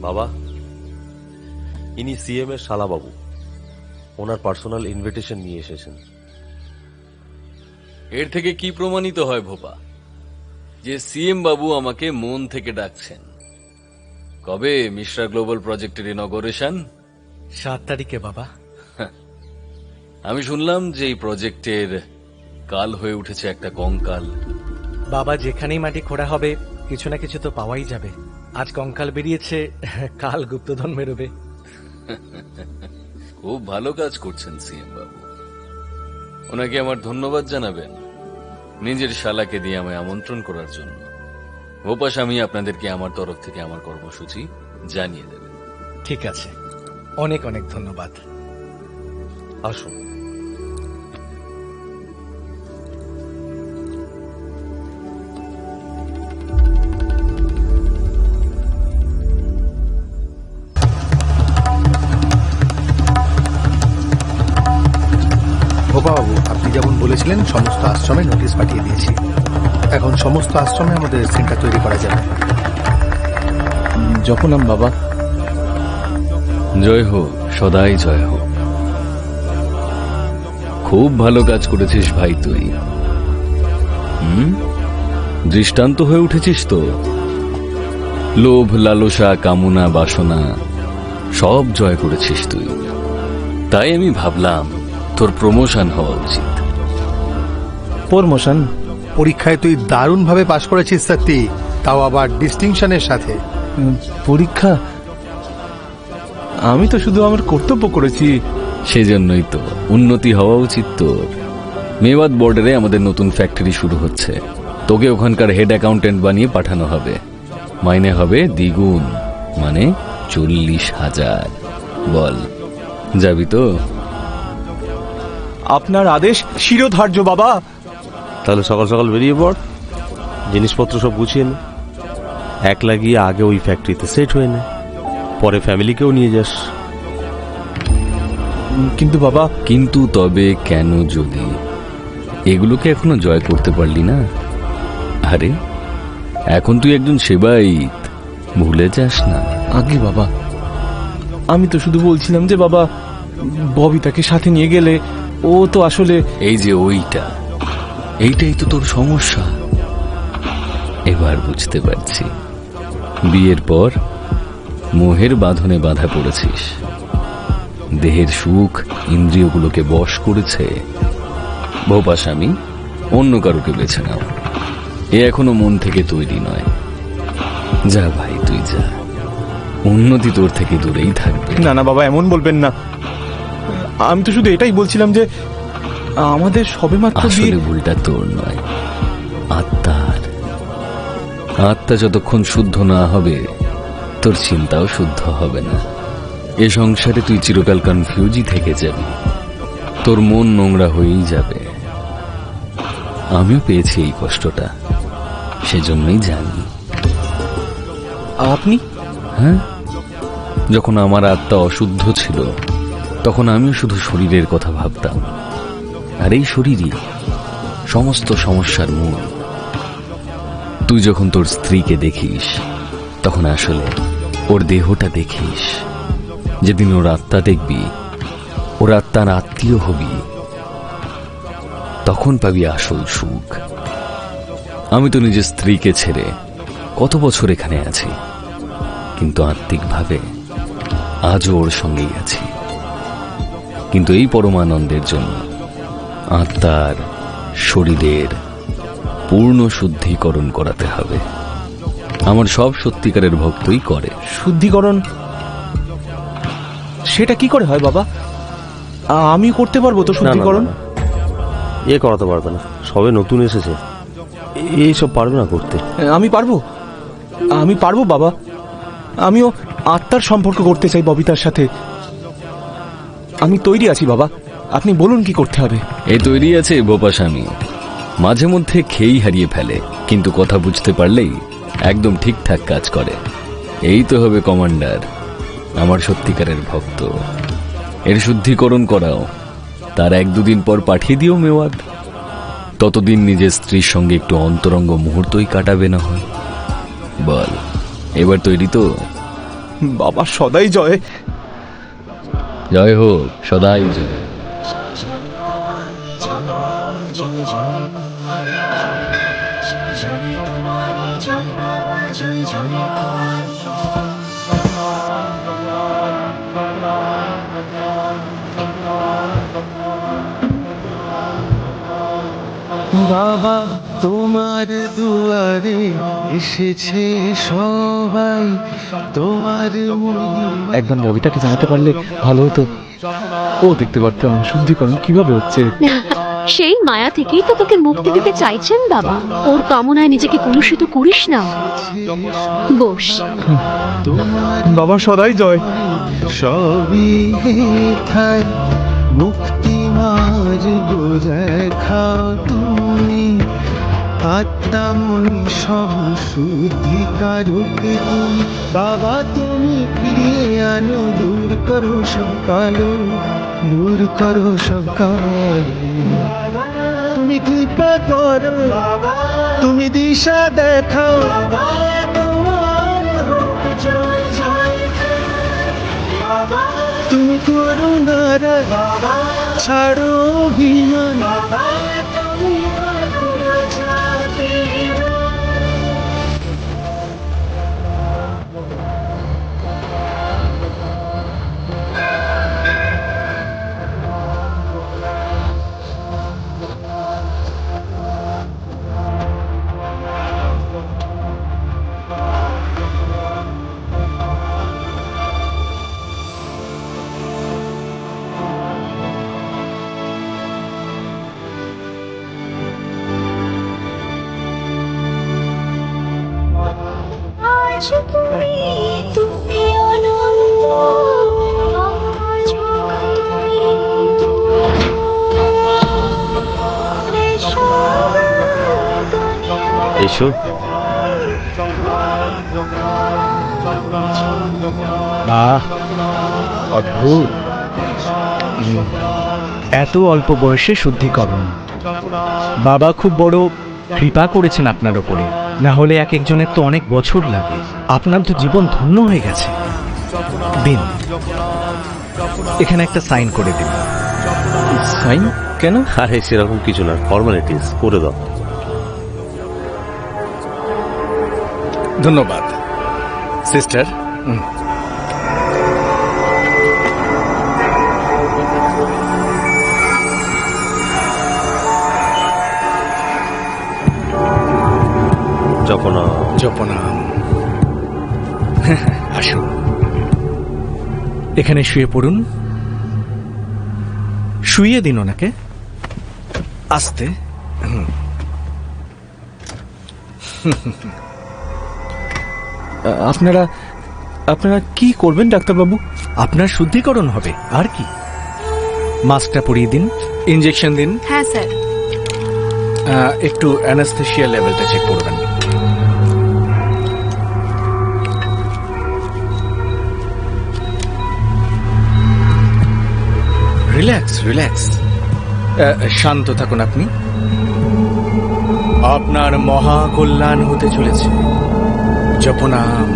বাবা, ইনি সিএম এর শালাবাবু। ওনার পার্সোনাল ইনভিটেশন নিয়ে এসেছেন। এর থেকে কি প্রমাণিত হয় ভোপা যে সিএম বাবু আমাকে মন থেকে ডাকছেন? কবে মিশ্রা গ্লোবাল প্রজেক্টের ইনগরেশন? 7 তারিখে বাবা। আমি শুনলাম যে এই প্রজেক্টের কাল হয়ে উঠেছে একটা কঙ্কাল। বাবা, যেখানেই মাটি খোঁড়া হবে কিছু না কিছু তো পাওয়াই যাবে। আজ কঙ্কাল বেরিয়েছে, কাল গুপ্তধন বেরোবে। খুব ভালো কাজ করছেন সিএম বাবু। ওনাকে আমার ধন্যবাদ জানাবেন নিজের শালাকে দিয়ে আমায় আমন্ত্রণ করার জন্য। ভোপা স্বামী আপনাদেরকে আমার তরফ থেকে আমার কর্মসূচি জানিয়ে দেবেন। ঠিক আছে, অনেক অনেক ধন্যবাদ। আসুন। বাবু, আপনি যেমন বলেছিলেন সমস্ত আশ্রমে নোটিশ পাঠিয়ে দিয়েছি। এখন সমস্ত আশ্রমে আমাদের সেন্টার তৈরি করা যাবে। যখন বাবা। জয় হোক, সদাই জয় হোক। খুব ভালো কাজ করেছিস ভাই তুই। দৃষ্টান্ত হয়ে উঠেছিস তো। লোভ, লালসা, কামনা, বাসনা সব জয় করেছিস তুই। তাই আমি ভাবলাম তোর প্রমোশন হওয়া উচিত। প্রমোশন? পরীক্ষায় তুই দারুণভাবে পাশ করেছিস সত্যি, তাও আবার ডিস্টিংশনের সাথে। পরীক্ষা? আমি তো শুধু আমার কর্তব্য করেছি। সেজন্যই তো উন্নতি হওয়া উচিত তোর। মেওয়াত বর্ডারে আমাদের নতুন ফ্যাক্টরি শুরু হচ্ছে। তোকে ওখানকার হেড অ্যাকাউন্টেন্ট বানিয়ে পাঠানো হবে। মাইনে হবে দ্বিগুণ, মানে 40,000। বল, যাবি তো? আপনার আদেশ শিরোধার্য বাবা। তাহলে সকাল সকাল বেরিয়ে পড়, জিনিসপত্র সব গুছিয়ে নে। একলা গিয়ে আগে ওই ফ্যাক্টরিতে সেট হয়ে নে, পরে ফ্যামিলিকেও নিয়ে যাস। কিন্তু বাবা। কিন্তু তবে কেন যদি? এগুলোকে এখনো জয় করতে পারলি না? আরে এখন তুই একজন সেবায়িত, ভুলে যাস না। আগে বাবা, আমি তো শুধু বলছিলাম যে বাবা, ববিতাকে সাথে নিয়ে গেলে ও তো আসলে। এই যে এইটাই তো তোর সমস্যা। এবার বুঝতে পারছি, বিয়ের পর মোহের বাঁধনে বাঁধা পড়েছিস। দেহের সুখ ইন্দ্রিয়গুলোকে বশ করেছে। ভোপা স্বামী, অন্য কারুকে বেছে নাও। এ এখনো মন থেকে তৈরি নয়। যা ভাই, তুই যা। উন্নতি তোর থেকে দূরেই থাকবে। না না বাবা, এমন বলবেন না। আমি তো শুধু এটাই বলছিলাম যে আমাদের সবেমাত্র আসলে ভুলটা তোর নয়, আত্মার। আত্মা যতক্ষণ শুদ্ধ না হবে তোর চিন্তাও শুদ্ধ হবে না। এ সংসারে তুই চিরকাল কনফিউজই থেকে যাবি। তোর মন নোংরা হয়েই যাবে। আমিও পেয়েছি এই কষ্টটা, সেজন্যই জানি। আপনি? হ্যাঁ, যখন আমার আত্মা অশুদ্ধ ছিল তখন আমিও শুধু শরীরের কথা ভাবতাম। আর এই শরীরই সমস্ত সমস্যার মূল। তুই যখন তোর স্ত্রীকে দেখিস তখন আসলে ওর দেহটা দেখিস। যেদিন ওর আত্মা দেখবি, ওর আত্মার আত্মীয় হবি, তখন পাবি আসল সুখ। আমি তো নিজের স্ত্রীকে ছেড়ে কত বছর এখানে আছি, কিন্তু আত্মিকভাবে আজও ওর সঙ্গেই আছি। কিন্তু এই পরমানন্দের জন্য আত্মার, শরীরের পূর্ণ শুদ্ধিকরণ করাতে হবে। আমার সব সত্যিকারের ভক্তই করে। শুদ্ধিকরণ? সেটা কি করে হয় বাবা? আমি করতে পারবো তো শুদ্ধিকরণ? এ করাতে পারবে না, সবে নতুন এসেছে, এইসব পারবে না করতে। আমি পারবো বাবা। আমিও আত্মার সম্পর্ক করতে চাই ববিতার সাথে। আমি তৈরি আছি বাবা, আপনি বলুন কি করতে হবে। এই তৈরি আছে ভোপা স্বামী। মাঝে মধ্যে খেই হারিয়ে ফেলে, কিন্তু কথা বুঝতে পারলেই একদম ঠিকঠাক কাজ করে। এই তো হবে কমান্ডার, আমার সত্যিকারের ভক্ত। এর শুদ্ধিকরণ করাও, তার 1-2 দিন পর পাঠিয়ে দিও মেওয়াত। ততদিন নিজের স্ত্রীর সঙ্গে একটু অন্তরঙ্গ মুহূর্তই কাটাবে না হয়। বল, এবার তৈরি তো? বাবা সদাই জয়। জয় হোক, সদাই জয়। বাবা তোমার দুয়ারে এসেছে সবাই, তোমার একবার ববিতাকে জানাতে পারলে ভালো হতো। ও দেখতে পারতাম শুদ্ধিকরণ কিভাবে হচ্ছে। সেই মায়া থেকেই তো তোকে মুক্তি দিতে চাইছেন বাবা। ওর কামনায় নিজেকে কলুষিত করিস না। বস। বাবা সদাই জয়। সবই হেথায় মুক্তি মার দেখাও তুমি, আত্মা মনি সব শুদ্ধিকারকে তুমি। বাবা তুমি ফিরিয়ে আনো, দূর করো সব কালো, দূর করো সব কালো। তুমি কৃপা করো, তুমি দিশা দেখাও। তুমি করুণার ছাড়ো অভিমান। এসো। বাহ, অদ্ভুত। এত অল্প বয়সে শুদ্ধিকরণ। বাবা খুব বড় কৃপা করেছেন আপনার ওপরে, না হলে এক একজনের তো অনেক বছর লাগে। আপনার তো জীবন ধন্য হয়ে গেছে। দিন, এখানে একটা সাইন করে দিন। সাইন কেন? আরে সেরকম কিছু না, ফর্মালিটিস করে দাও। ধন্যবাদ সিস্টার। জপনা জপনা, আসুন এখানে শুয়ে পড়ুন। শুয়ে দিন ওনাকে আস্তে। আপনারা আপনারা কি করবেন ডাক্তারবাবু? আপনার শুদ্ধিকরণ হবে, আর কি। মাস্কটা পরিয়ে দিন, ইনজেকশন দিন। হ্যাঁ স্যার। একটু অ্যানাস্থেশিয়া লেভেলটা চেক করবেন। রিল্যাক্স রিল্যাক্স, শান্ত থাকুন আপনি। আপনার মহা কল্যাণ হতে চলেছে। জপনাম